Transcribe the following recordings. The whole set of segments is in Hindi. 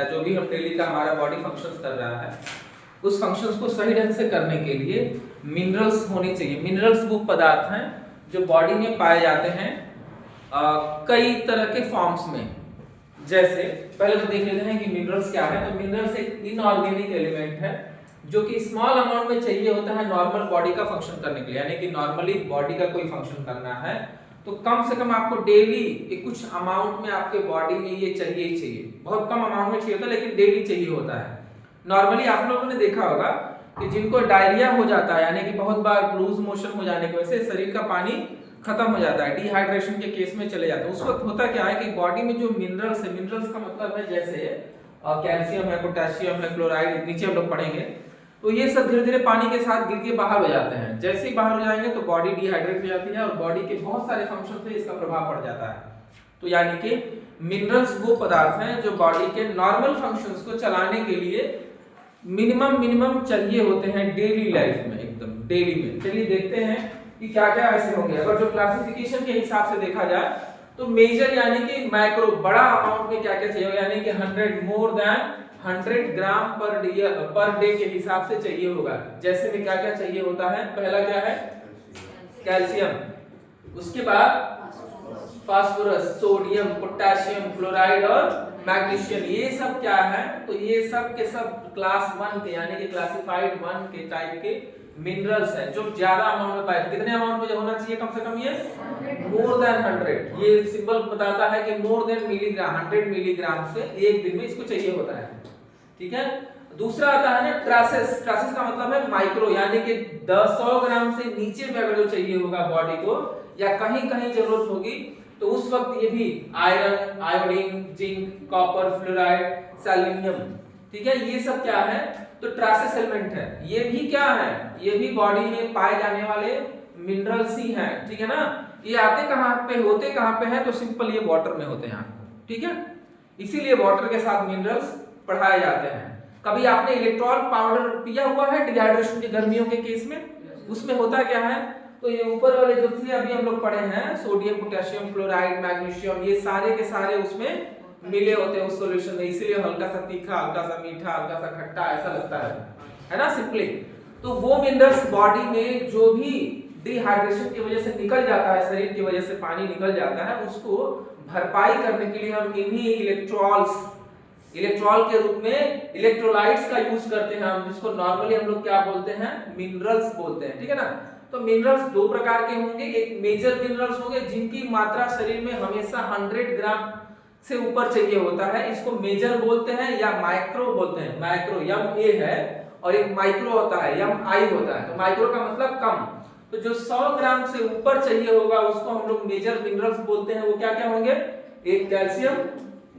जो भी हम डेली का हमारा बॉडी फंक्शंस कर रहा है उस फंक्शंस को सही ढंग से करने के लिए मिनरल्स होने चाहिए। मिनरल्स वो पदार्थ हैं जो बॉडी में पाए जाते हैं कई तरह के फॉर्म्स में। जैसे पहले तो देख लेते हैं कि मिनरल्स क्या है। तो मिनरल्स एक इनऑर्गेनिक एलिमेंट है जो कि स्मॉल अमाउंट में चाहिए होता है नॉर्मल बॉडी का फंक्शन करने के लिए, यानी कि नॉर्मली बॉडी का कोई फंक्शन करना है तो कम से कम आपको डेली कुछ अमाउंट में आपके बॉडी में ये चाहिए ही चाहिए। बहुत कम अमाउंट में चाहिए होता है लेकिन डेली चाहिए होता है। नॉर्मली आप लोगों ने देखा होगा कि जिनको डायरिया हो जाता है, यानी कि बहुत बार लूज मोशन हो जाने की वजह से शरीर का पानी खत्म हो जाता है, डिहाइड्रेशन के केस में चले जाते हैं, उस वक्त होता क्या है कि बॉडी में जो मिनरल्स है, मिनरल्स का मतलब है जैसे कैल्शियम है, पोटेशियम है, क्लोराइड, नीचे हम लोग पढ़ेंगे, तो ये सब धीरे धीरे पानी के साथ गिर के बाहर हो जाते हैं। जैसे ही बाहर हो जाएंगे तो बॉडी डिहाइड्रेट हो जाती है और बॉडी के बहुत सारे फंक्शन पे इसका प्रभाव पड़ जाता है। तो यानी कि मिनरल्स वो पदार्थ हैं जो बॉडी के नॉर्मल फंक्शंस को चलाने के लिए मिनिमम चाहिए होते हैं डेली लाइफ में, एकदम डेली में। चलिए देखते हैं कि क्या क्या ऐसे होंगे। अगर जो क्लासिफिकेशन के हिसाब से देखा जाए तो मेजर यानी कि माइक्रो, बड़ा अमाउंट में क्या क्या चाहिए, यानी कि 100 मोर देन 100 ग्राम पर डे के हिसाब से चाहिए होगा। जैसे में क्या क्या चाहिए होता है, पहला क्या है कैल्शियम, उसके बाद फास्फोरस, सोडियम, पोटेशियम, क्लोराइड और मैग्नीशियम। ये सब क्या है, तो ये सब के सब क्लास 1 के यानी कि क्लासिफाइड 1 के टाइप के मिनरल्स हैं जो ज्यादा अमाउंट में पाए। कितने अमाउंट में होना चाहिए, कम से कम ये मोर देन 100। ये सिंबल बताता है कि मोर देन मिलीग्राम, 100 मिलीग्राम से एक दिन में इसको चाहिए होता है, ठीक है। दूसरा आता है ना ट्रासेस। ट्रासेस का मतलब है माइक्रो, यानी कि 100 ग्राम से नीचे में अगर जो चाहिए होगा बॉडी को या कहीं कहीं जरूरत होगी तो उस वक्त ये भी iron, iodine, zinc, copper, fluoride, selenium, ठीक है, ये सब क्या है तो ट्रासेस एलिमेंट है। ये भी क्या है, ये भी बॉडी में पाए जाने वाले मिनरल्स ही हैं, ठीक है ना। ये आते कहां पे, होते कहां पे हैं, तो सिंपल ये वाटर में होते हैं, ठीक है। इसीलिए वाटर के साथ मिनरल्स पढ़ाए जाते हैं। कभी आपने इलेक्ट्रॉल पाउडर पिया हुआ है डिहाइड्रेशन की गर्मियों के केस में, उसमें होता क्या है, तो ये ऊपर वाले जो थे अभी हम लोग पढ़े हैं, सोडियम, पोटेशियम, क्लोराइड, मैग्नीशियम, ये सारे के सारे उसमें मिले होते हैं उस सॉल्यूशन में, इसीलिए हल्का सा तीखा, हल्का सा मीठा, हल्का सा खट्टा ऐसा लगता है ना, सिंपली। तो वो मिनरल्स बॉडी में जो भी डिहाइड्रेशन की वजह से निकल जाता है, शरीर की वजह से पानी निकल जाता है, उसको भरपाई करने के लिए हम इन्हीं इलेक्ट्रॉल के रूप में इलेक्ट्रोलाइट्स का यूज करते हैं हम, जिसको नॉर्मली हम लोग क्या बोलते हैं, मिनरल्स बोलते हैं, ठीक है ना। तो मिनरल्स दो प्रकार के होंगे, एक मेजर मिनरल्स होंगे जिनकी मात्रा शरीर में हमेशा 100 ग्राम से ऊपर चाहिए होता है, इसको मेजर बोलते हैं या माइक्रो बोलते हैं। माइक्रो यम ए है और एक माइक्रो होता है यम आई होता है। तो माइक्रो का मतलब कम, तो जो 100 ग्राम से ऊपर चाहिए होगा उसको हम लोग मेजर मिनरल्स बोलते हैं। वो क्या क्या होंगे, एक कैल्शियम,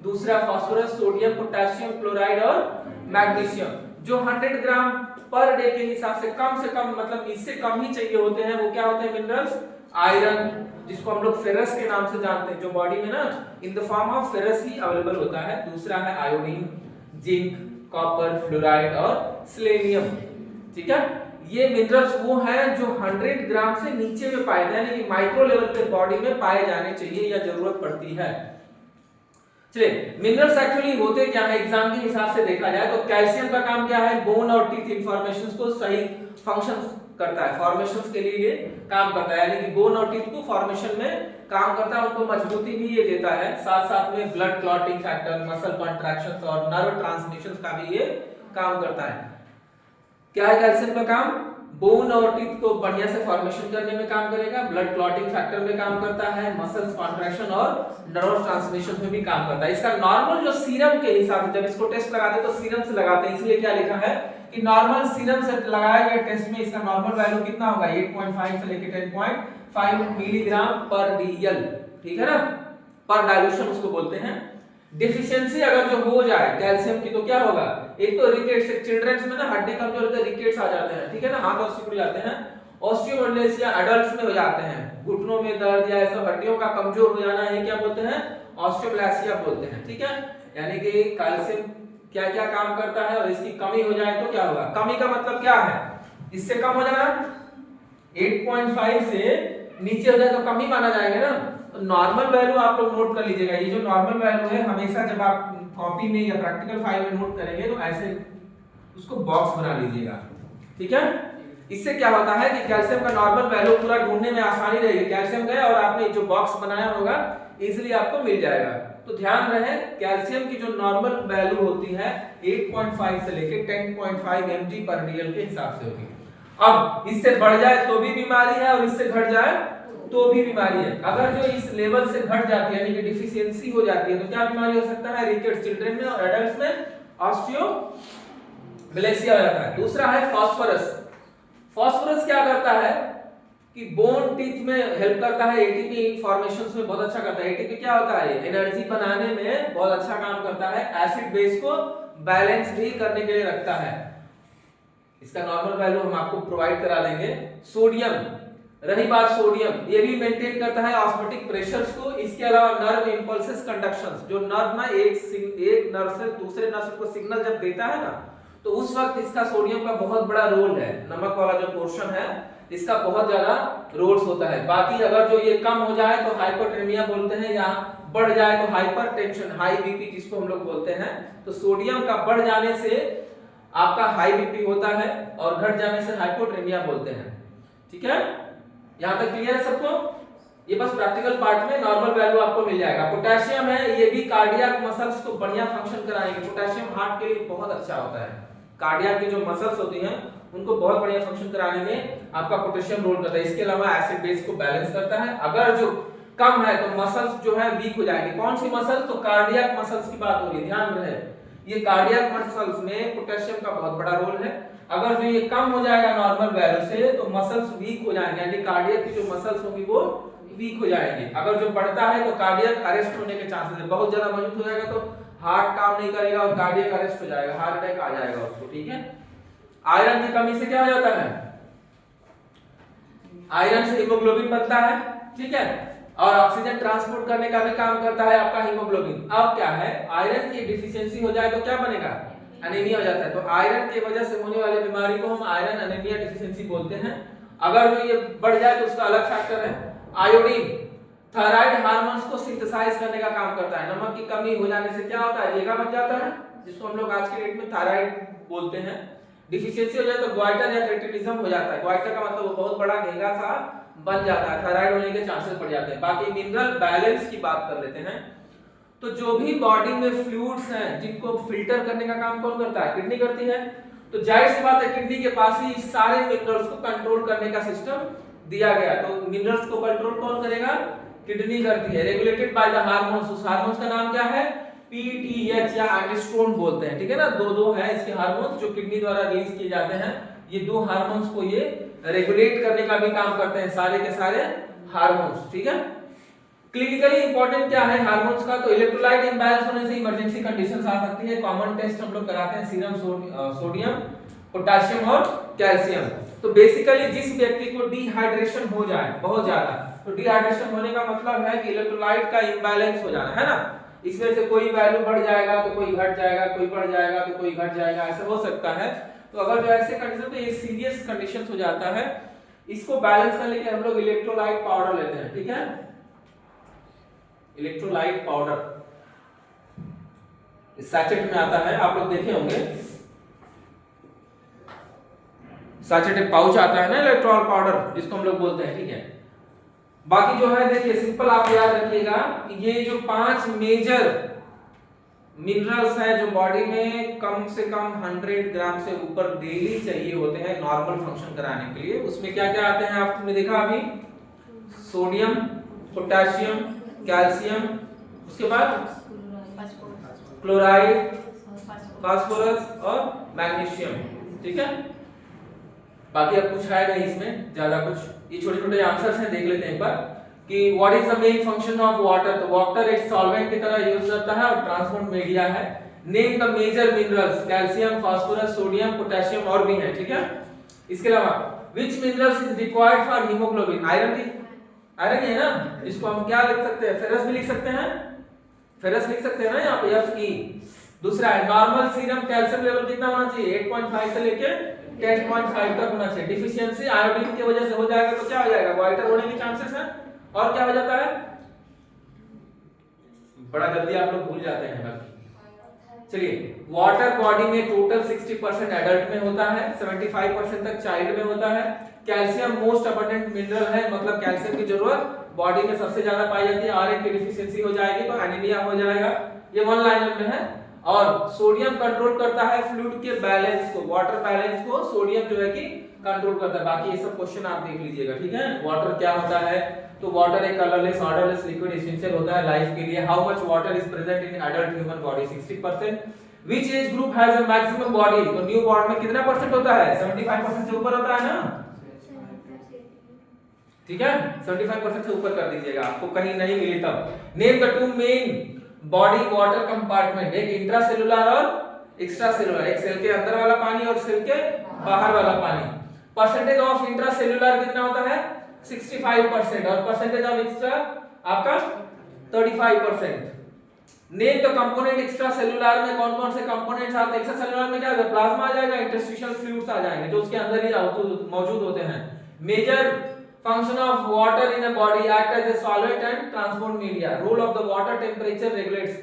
दूसरा फास्फोरस, सोडियम, पोटेशियम, क्लोराइड और मैग्नीशियम। जो 100 ग्राम पर डे के हिसाब से कम मतलब इससे कम ही चाहिए होते हैं, वो क्या होते हैं मिनरल्स, आयरन, जिसको हम लोग फेरस के नाम से जानते हैं, जो बॉडी में ना in the form of ferrous he available होता है। दूसरा है आयोडीन, जिंक, कॉपर, फ्लोराइड और सेलेनियम, ठीक है। ये मिनरल्स वो हैं जो 100 ग्राम से नीचे में पाए जाते हैं, यानी कि माइक्रो लेवल पे बॉडी में पाए जाने चाहिए या जरूरत पड़ती है। चलिए मिनरल्स एक्चुअली होते क्या है, एग्जाम के हिसाब से देखा जाए तो कैल्शियम का काम क्या है, बोन और टीथ इन्फॉर्मेशंस को सही फंक्शन करता है, फॉर्मेशंस के लिए ये काम करता है, यानी कि बोन और टीथ को फॉर्मेशन में काम करता है, उनको मजबूती भी ये देता है। साथ साथ में blood clotting factor, muscle contractions और नर्व ट्रांसमिशंस का भी ये काम करता है। क्या है कैल्शियम का काम, बोन और टीथ को बढ़िया से फॉर्मेशन करने में काम करेगा, ब्लड क्लॉटिंग फैक्टर में काम करता है, मसल्स कॉन्ट्रैक्शन और नर्व ट्रांसमिशन में भी काम करता है। इसका नॉर्मल जो सीरम के हिसाब से, जब इसको टेस्ट लगाते हैं तो सीरम से लगाते हैं, इसलिए क्या लिखा है कि नॉर्मल सीरम से लगाया गया टेस्ट में इसका नॉर्मल वैल्यू कितना होगा, 8.5 से लेकर 10.5 मिलीग्राम पर डीएल, ठीक है ना, पर डाइल्यूशन उसको बोलते हैं। डिफिशियंसी अगर जो हो जाए कैल्शियम की तो क्या होगा, एक तो रिकेट्स, चिल्ड्रंस में ना हड्डी कमजोर होते हैं, रिकेट्स आ जाते हैं, ठीक है ना, हाथ और सिकुड़ जाते हैं। ऑस्टियोमाइलासिया एडल्ट्स में हो जाते हैं, घुटनों में दर्द या ऐसा हड्डियों का कमजोर हो जाना है, क्या बोलते हैं, ऑस्टियोमाइलासिया बोलते हैं, ठीक है। यानी कि कैल्शियम क्या क्या काम करता है और इसकी कमी हो जाए तो क्या होगा, कमी का मतलब क्या है, इससे कम हो जाना, 8.5 से नीचे हो जाए तो कमी माना जाएगा ना। तो नॉर्मल वैल्यू आप लोग नोट कर लीजिएगा, ये जो नॉर्मल वैल्यू है हमेशा जब आप कॉपी में या प्रैक्टिकल फाइल में नोट करेंगे तो ऐसे उसको बॉक्स बना लीजिएगा, ठीक है। इससे क्या होता है कि कैल्शियम का नॉर्मल वैल्यू पूरा ढूंढने में आसानी रहेगी। कैल्शियम गए और आपने जो बॉक्स बनाया होगा इजीली आपको मिल जाएगा। तो ध्यान रहे कैल्शियम की जो नॉर्मल वैल्यू होती है 8.5 से लेके 10.5 mg/dl के हिसाब से होगी। अब इससे बढ़ जाए तो भी बीमारी है और इससे घट जाए तो भी बीमारी है। अगर जो इस लेवल से घट जाती है यानी कि डिफिशियंसी हो जाती है तो क्या बीमारी हो सकता है? रिकेट्स चिल्ड्रन में और एडल्ट्स में ऑस्टियोब्लेसिया हो जाता है। दूसरा है फास्फोरस। फास्फोरस क्या करता है कि बोन टीथ में हेल्प करता है, एटीपी फॉर्मेशंस में बहुत अच्छा करता है। एटीपी क्या होता है? एनर्जी बनाने में बहुत अच्छा काम करता है, एसिड बेस को बैलेंस भी करने के लिए रखता है। इसका नॉर्मल वैल्यू हम आपको प्रोवाइड करा देंगे। सोडियम, रही बात सोडियम, ये भी मेंटेन करता है ऑस्मोटिक प्रेशर्स को। इसके अलावा नर्व इंपल्सेस कंडक्शंस, जो नर्व ना एक नर्व से दूसरे नर्व को सिग्नल जब देता है ना तो उस वक्त इसका सोडियम का बहुत बड़ा रोल है। नमक वाला जो पोर्शन है इसका बहुत ज्यादा रोल्स होता है। बाकी अगर जो ये कम हो जाए तो हाइपोटेमिया बोलते हैं, या बढ़ जाए तो हाइपरटेंशन, हाई बीपी जिसको हम लोग बोलते हैं। तो सोडियम का बढ़ जाने से आपका हाई बीपी होता है और घट जाने से हाइपोटेमिया बोलते हैं, ठीक है। यहां तक क्लियर है सबको? ये बस प्रैक्टिकल पार्ट में नॉर्मल वैल्यू आपको मिल जाएगा। पोटेशियम है, ये भी कार्डियक मसल्स को बढ़िया फंक्शन कराएंगे। पोटेशियम हार्ट के लिए बहुत अच्छा होता है। कार्डियक की जो मसल्स होती हैं उनको बहुत बढ़िया फंक्शन कराने में आपका पोटेशियम रोल करता है। इसके अलावा एसिड बेस को बैलेंस करता है। अगर जो कम है तो मसल्स जो है वीक हो जाएंगे। कौन सी मसल्स? तो कार्डियक मसल्स की बात हो रही है, ध्यान रहे। ये कार्डियक मसल्स में पोटेशियम का बहुत बड़ा रोल है। अगर जो ये कम हो जाएगा नॉर्मल वैल्यू से तो मसल्स वीक हो जाएंगे, यानी कार्डियक की जो मसल्स होंगी वो वीक हो जाएंगे। अगर जो बढ़ता है तो कार्डियक अरेस्ट होने के चांसेस है। बहुत ज्यादा मजबूत हो जाएगा तो हार्ट काम नहीं करेगा और कार्डियक अरेस्ट हो जाएगा, हार्ट अटैक आ जाएगा उसको, ठीक है। आयरन की कमी से क्या हो जाता है? आयरन से हीमोग्लोबिन बनता है, ठीक है, और ऑक्सीजन ट्रांसपोर्ट करने का भी काम करता है आपका हीमोग्लोबिन। अब क्या है, आयरन की डिफिशियंसी हो जाए तो क्या बनेगा? एनीमिया हो जाता है। तो आयरन की वजह से होने वाली बीमारी को हम आयरन एनीमिया डिफिशियंसी बोलते हैं। अगर जो ये बढ़ जाए तो उसका अलग फैक्टर है। आयोडीन थायराइड हार्मोन्स को सिंथेसाइज करने का काम करता है। नमक की कमी हो जाने से क्या होता है? घेंगा बन जाता है, जिसको हम लोग आज के डेट में थायराइड बोलते हैं। डिफिशियंसी हो जाए तो ग्वाइटर या क्रेटिनिज्म हो जाता है। ग्वाइटर का मतलब बहुत बड़ा घेंगा सा बन जाता है, थायराइड होने के चांसेस बढ़ जाते हैं। बाकी मिनरल बैलेंस की बात कर लेते हैं। तो जो भी बॉडी में फ्लूइड्स हैं जिनको फिल्टर करने का काम कौन करता है? किडनी करती है। तो जाहिर सी बात है किडनी के पास ही सारे मिनरल्स को कंट्रोल करने का सिस्टम दिया गया। तो मिनरल्स को कंट्रोल कौन करेगा? किडनी करती है। Regulated by the hormones. उस हार्मोन्स का नाम क्या है? पीटीएच या एंडोस्टेरोन बोलते हैं, ठीक है ना। दो है इसके हार्मोन्स जो किडनी द्वारा रिलीज किए जाते हैं। ये दो हार्मोन्स को ये रेगुलेट करने का भी काम करते हैं, सारे के सारे हार्मोन्स, ठीक है। क्लिनिकली इंपॉर्टेंट क्या है हार्मोन्स का? तो इलेक्ट्रोलाइट इंबैलेंस होने से इमरजेंसी कंडीशंस आ सकती है। कॉमन टेस्ट हम लोग कराते हैं, सीरम सोडियम, पोटेशियम और कैल्शियम। तो बेसिकली जिस व्यक्ति को डिहाइड्रेशन हो जाए बहुत ज्यादा, तो डिहाइड्रेशन होने का मतलब है कि इलेक्ट्रोलाइट का इंबैलेंस हो जाना, है ना। इसमें से कोई वैल्यू बढ़ जाएगा तो कोई घट जाएगा, कोई बढ़ जाएगा तो कोई घट जाएगा, ऐसा हो सकता है। तो अगर जो ऐसे कंडीशन, तो ये सीरियस कंडीशंस हो जाता है। इसको बैलेंस करने के लिए हम लोग इलेक्ट्रोलाइट पाउडर लेते हैं, ठीक है। इलेक्ट्रोलाइट पाउडर इस सैचेट में आता है, आप लोग देखे होंगे। सैचेट पाउच आता है ना इलेक्ट्रोल पाउडर, जिसको हम लोग बोलते हैं, ठीक है। बाकी जो है देखिए सिंपल आप याद रखिएगा, ये जो 5 मेजर मिनरल्स हैं जो बॉडी में कम से कम 100 ग्राम से ऊपर डेली चाहिए होते हैं नॉर्मल फंक्शन कराने के लिए। उसमें क्या क्या आते हैं आपने देखा अभी? सोडियम, पोटेशियम, कैल्शियम, उसके बाद क्लोराइड, फास्फोरस और मैग्नीशियम, ठीक है। बाकी अब कुछ है नहीं इसमें ज्यादा कुछ, ये छोटे छोटे आंसर्स हैं, देख लेते हैं एक बार कि what is the main function of water. तो वाटर एक सॉल्वेंट की तरह यूज करता है और ट्रांसपोर्ट मीडिया है। Name the major minerals, calcium, phosphorus, sodium, potassium और भी हैं, ठीक है। इसके अलावा which minerals is required for haemoglobin? Iron की, आयरन है ना, इसको हम क्या लिख सकते हैं? फेरस भी लिख सकते हैं, फेरस लिख सकते हैं ना यहाँ पे, Fe। दूसरा है नॉर्मल सीरम कैल्शियम लेवल कितना होना चाहिए? 8.5 से लेके 10.5 तक होना चाहिए। डिफिशियंसी आयोडीन की वजह से हो जाएगा तो क्या हो जाएगा? वाइटर होने के चांसेस हैं। और क्या हो जाता है? बड़ा जल्दी आप लोग भूल जाते हैं, बाकी चलिए, वाटर बॉडी में टोटल 60% एडल्ट में होता है, 75% तक चाइल्ड में होता है। कैल्शियम मोस्ट अबंडेंट मिनरल है, मतलब कैल्शियम की जरूरत बॉडी में सबसे ज्यादा पाई जाती है। आयरन की डिफिशियंसी हो जाएगी तो एनीमिया हो जाएगा, ये वन लाइनर में है। और सोडियम कंट्रोल करता है फ्लूइड के बैलेंस को, वाटर बैलेंस को सोडियम जो है कि कंट्रोल करता है। बाकी ये सब क्वेश्चन आप देख लीजिएगा, ठीक है। वाटर क्या होता है, तो वाटर एक कलरलेस ऑर्डरलेस लिक्विड एसेंशियल होता है लाइफ के लिए। How much water is present in adult human body, 60%। Which age group has a maximum body, तो न्यू बॉर्न में कितना परसेंट होता है, 75% से ऊपर होता है ना, ठीक है। 75% से ऊपर कर दीजिएगा, आपको कहीं नहीं मिली तब। Name the two main body water compartment, एक इंट्रासेलुलर और एक्स्ट्रासेलुलर, एक सेल के अंदर वाला पानी और सेल के बाहर वाला पानी। परसेंटेज ऑफ इंट्रासेलुलर कितना होता है, 65%, और परसेंटेज ऑफ एक्स्ट्रा आपका 35%। नेम द कंपोनेंट एक्स्ट्रासेलुलर में कौन कौन से कंपोनेंट्स आते हैं। एक्स्ट्रासेलुलर में क्या होगा, प्लाज्मा आ जाएगा, इंटरस्टिशियल फ्लूइड्स आ जाएंगे जो उसके अंदर ही मौजूद होते हैं। Major function of water in a body act as a solvent and transport media, role of the water temperature regulates,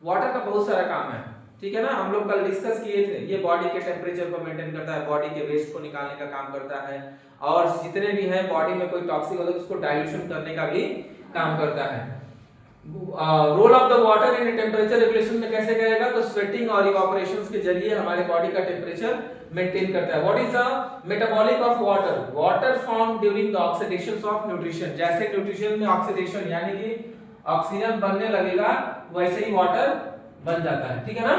water का बहुत सारा काम है, ठीक है ना। हम लोग कल डिस्कस किए थे, ये बॉडी के टेम्परेचर को मेंटेन करता है, बॉडी के वेस्ट को निकालने का काम करता है, और जितने भी हैं बॉडी में कोई टॉक्सिक होता है उसको डाइल्यूशन करने का भी काम करता है। Role of the water in temperature regulation में कैसे करेगा, तो स्वेटिंग और इवापोरेशंस के जरिए हमारे बॉडी का टेम्परेचर मेंटेन करता है। What is the metabolic of water, water form during the oxidation of nutrition, जैसे न्यूट्रिशन में ऑक्सीडेशन यानी कि ऑक्सीजन बनने लगेगा वैसे ही वाटर बन जाता है, ठीक है ना।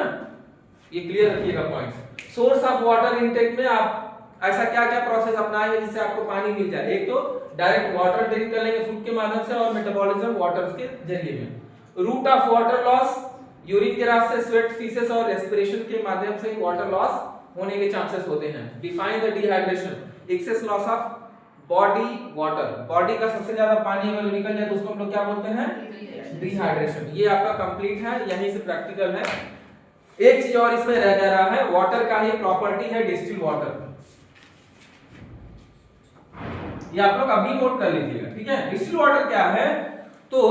ये क्लियर रखिएगा points. Source of water intake में आप ऐसा क्या क्या प्रोसेस अपनाएंगे जिससे आपको पानी मिल जाए। एक तो डायरेक्ट वाटर ड्रिंक कर लेंगे फूड के माध्यम से, और मेटाबॉलिज्म वाटर के जरिए में। Route of water loss, urine के रास्ते, स्वेट, फीसेस और रेस्पिरेशन के माध्यम से वाटर लॉस होने के चांसेस होते हैं। Define the dehydration, excess loss of body water, body का सबसे ज्यादा पानी अगर निकल जाए तो उसको हम लोग क्या बोलते हैं, डिहाइड्रेशन। ये आपका कंप्लीट है, यहीं से प्रैक्टिकल है। एक चीज और इसमें रह जा रहा है, वाटर का ही प्रॉपर्टी है डिस्टिल वाटर, ये आप लोग अभी नोट कर लीजिएगा, ठीक है। डिस्टिल वाटर क्या है, तो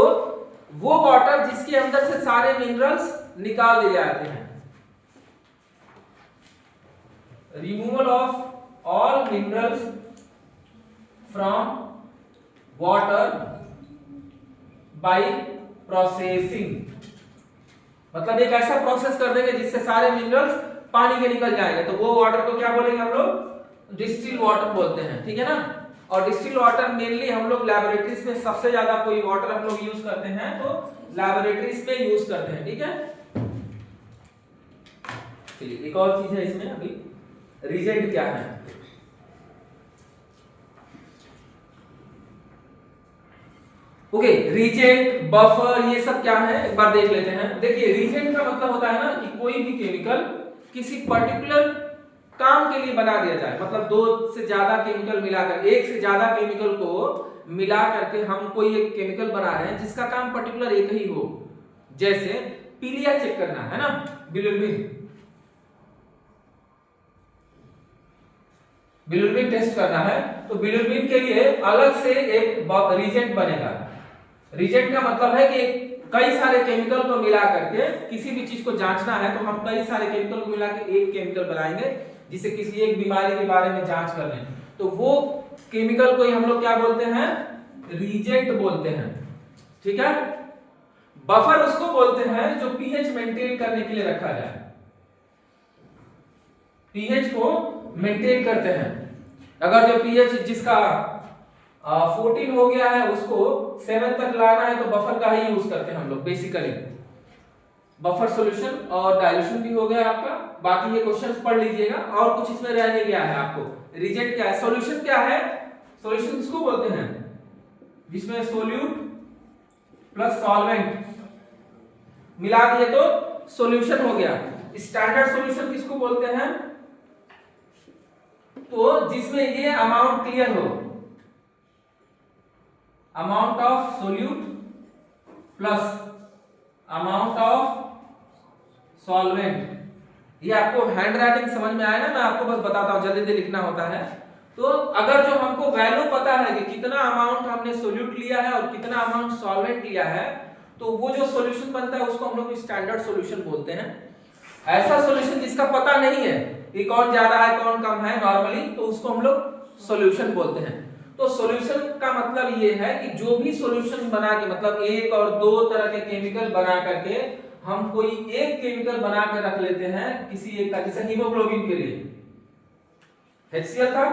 वो वाटर जिसके अंदर से सारे मिनरल्स निकाल दिए जाते हैं। Removal of all minerals from water bye processing, मतलब एक ऐसा प्रोसेस कर देंगे जिससे सारे मिनरल्स पानी के निकल जाएंगे, तो वो वाटर को क्या बोलेंगे हम लोग, डिस्टिल वाटर बोलते हैं, ठीक है ना। और डिस्टिल वाटर मेनली हम लोग लैबोरेटरीज में सबसे ज्यादा कोई वाटर हम लोग यूज करते हैं तो लैबोरेटरीज में यूज करते हैं, ठीक है। चलिए एक और चीज है इसमें, अभी रीजेंट क्या है। ओके, रीजेंट, बफर, ये सब क्या है एक बार देख लेते हैं। देखिए रीजेंट का मतलब होता है ना कि कोई भी केमिकल किसी पर्टिकुलर काम के लिए बना दिया जाए, मतलब दो से ज्यादा केमिकल मिलाकर, एक से ज्यादा केमिकल को मिला करके हम कोई एक केमिकल बना रहे हैं जिसका काम पर्टिकुलर एक ही हो। जैसे पीलिया चेक करना है ना, बिलिरुबिन टेस्ट करना है, तो बिलिरुबिन के लिए अलग से एक रीजेंट बनेगा। रीजेंट का मतलब है कि कई सारे केमिकल को मिला करके किसी भी चीज को जांचना है तो हम कई सारे केमिकल को मिला के एक केमिकल बनाएंगे जिसे किसी एक बीमारी के बारे में जांच कर लें, तो वो केमिकल को ही हम लोग क्या बोलते हैं, रीजेंट बोलते हैं, ठीक है। बफर उसको बोलते हैं जो पीएच मेंटेन करने के लिए रखा जाए, पीएच को मेंटेन करते हैं। अगर जो पीएच जिसका 14 हो गया है उसको 7 तक लाना है तो बफर का ही यूज करते हैं हम लोग बेसिकली। बफर सॉल्यूशन और डाइल्यूशन भी हो गया आपका। बाकी ये क्वेश्चंस पढ़ लीजिएगा, और कुछ इसमें रह नहीं गया है आपको। रीजेंट क्या है, सॉल्यूशन क्या है, सॉल्यूशन किसको बोलते हैं, जिसमें सोल्यूट प्लस सॉल्वेंट मिला दिए तो सॉल्यूशन हो गया। स्टैंडर्ड सॉल्यूशन किसको बोलते हैं, तो जिसमें ये अमाउंट क्लियर हो, amount of solute plus amount of solvent. ये आपको हैंड राइटिंग समझ में आया ना, मैं आपको बस बताता हूं, जल्दी जल्दी लिखना होता है। तो अगर जो हमको वैल्यू पता है कि कितना अमाउंट हमने सोल्यूट लिया है और कितना अमाउंट सॉल्वेंट लिया है, तो वो जो सॉल्यूशन बनता है उसको हम लोग स्टैंडर्ड सॉल्यूशन बोलते हैं। ऐसा सॉल्यूशन जिसका पता नहीं है कि कौन ज्यादा है कौन कम है नॉर्मली, तो उसको हम लोग सॉल्यूशन बोलते हैं। तो सॉल्यूशन का मतलब ये है कि जो भी सॉल्यूशन बना के, मतलब एक और दो तरह के केमिकल बना करके हम कोई एक केमिकल बना के रख लेते हैं किसी एक का, जैसे हीमोग्लोबिन के लिए HCl था,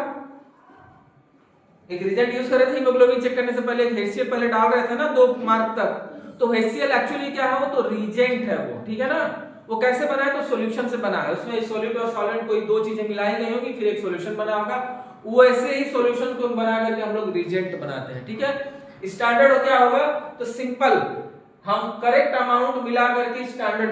एक रिएजेंट यूज कर रहे थे हीमोग्लोबिन चेक करने से पहले, एक HCl पहले डाल रहे थे ना 2 मार्क तक, तो HCl एक्चुअली क्या है, वो तो रिएजेंट है वो, ठीक है ना। वो कैसे बना है, तो सॉल्यूशन से बना है, उसमें सॉल्यूट और सॉल्वेंट कोई दो चीजें मिलाई गई होगी, फिर एक सॉल्यूशन बना होगा, वैसे ही सॉल्यूशन को बना करके हम लोग रिएजेंट बनाते हैं, ठीक है। स्टैंडर्ड क्या होगा, तो सिंपल हम करेक्ट अमाउंट मिला करके स्टैंडर्ड